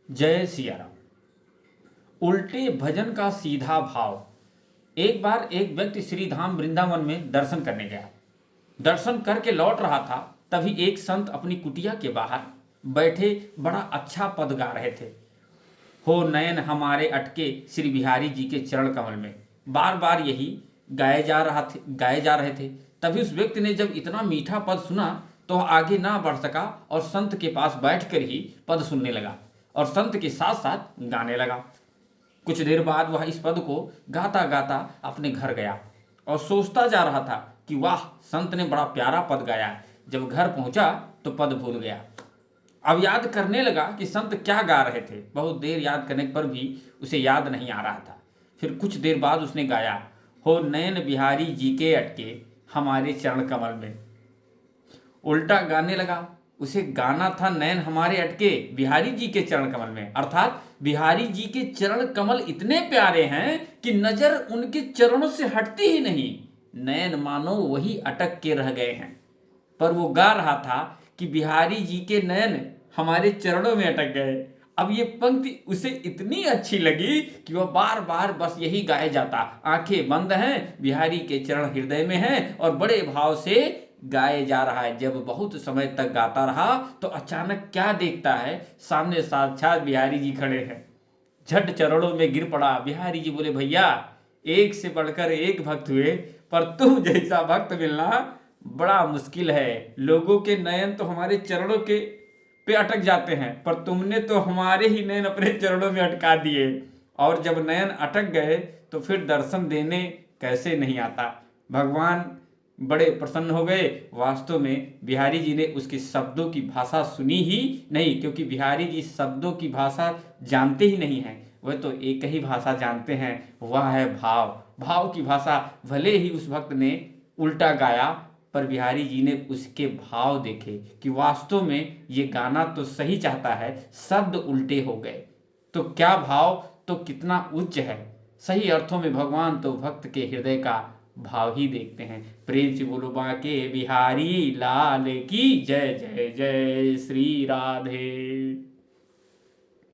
जय सिया राम। उल्टे भजन का सीधा भाव। एक बार एक व्यक्ति श्री धाम वृंदावन में दर्शन करने गया। दर्शन करके लौट रहा था, तभी एक संत अपनी कुटिया के बाहर बैठे बड़ा अच्छा पद गा रहे थे। हो नयन हमारे अटके श्री बिहारी जी के चरण कमल में, बार बार यही गाए जा रहे थे। तभी उस व्यक्ति ने जब इतना मीठा पद सुना तो वह आगे ना बढ़ सका और संत के पास बैठकर ही पद सुनने लगा और संत के साथ साथ गाने लगा। कुछ देर बाद वह इस पद को गाता गाता अपने घर गया और सोचता जा रहा था कि वाह, संत ने बड़ा प्यारा पद गाया। जब घर पहुंचा तो पद भूल गया। अब याद करने लगा कि संत क्या गा रहे थे। बहुत देर याद करने पर भी उसे याद नहीं आ रहा था। फिर कुछ देर बाद उसने गाया, हो नयन बिहारी जी के अटके हमारे चरण कमल में। उल्टा गाने लगा। उसे गाना था नयन हमारे अटके बिहारी जी के चरण कमल में, अर्थात बिहारी जी के चरण कमल इतने प्यारे हैं कि नजर उनके चरणों से हटती ही नहीं। नयन मानो वही अटक के रह गए हैं। पर वो गा रहा था कि बिहारी जी के नयन हमारे चरणों में अटक गए। अब ये पंक्ति उसे इतनी अच्छी लगी कि वह बार बार बस यही गाए जाता। आंखें बंद हैं, बिहारी के चरण हृदय में हैं और बड़े भाव से गाए जा रहा है। जब बहुत समय तक गाता रहा तो अचानक क्या देखता है, सामने साक्षात बिहारी जी खड़े हैं। झट चरणों में गिर पड़ा। बिहारी जी बोले, भैया एक से बढ़कर एक भक्त हुए, पर तुम जैसा भक्त मिलना बड़ा मुश्किल है। लोगों के नयन तो हमारे चरणों के पे अटक जाते हैं, पर तुमने तो हमारे ही नयन अपने चरणों में अटका दिए। और जब नयन अटक गए तो फिर दर्शन देने कैसे नहीं आता। भगवान बड़े प्रसन्न हो गए। वास्तव में बिहारी जी ने उसके शब्दों की भाषा सुनी ही नहीं, क्योंकि बिहारी जी शब्दों की भाषा जानते ही नहीं हैं। वह तो एक ही भाषा जानते हैं, वह है भाव। भाव की भाषा भले ही उस भक्त ने उल्टा गाया, पर बिहारी जी ने उसके भाव देखे कि वास्तव में ये गाना तो सही चाहता है, शब्द उल्टे हो गए। तो क्या भाव, तो कितना उच्च है। सही अर्थों में भगवान तो भक्त के हृदय का भाव ही देखते हैं। प्रेम से बोलो बांके बिहारी लाल की जय। जय जय श्री राधे।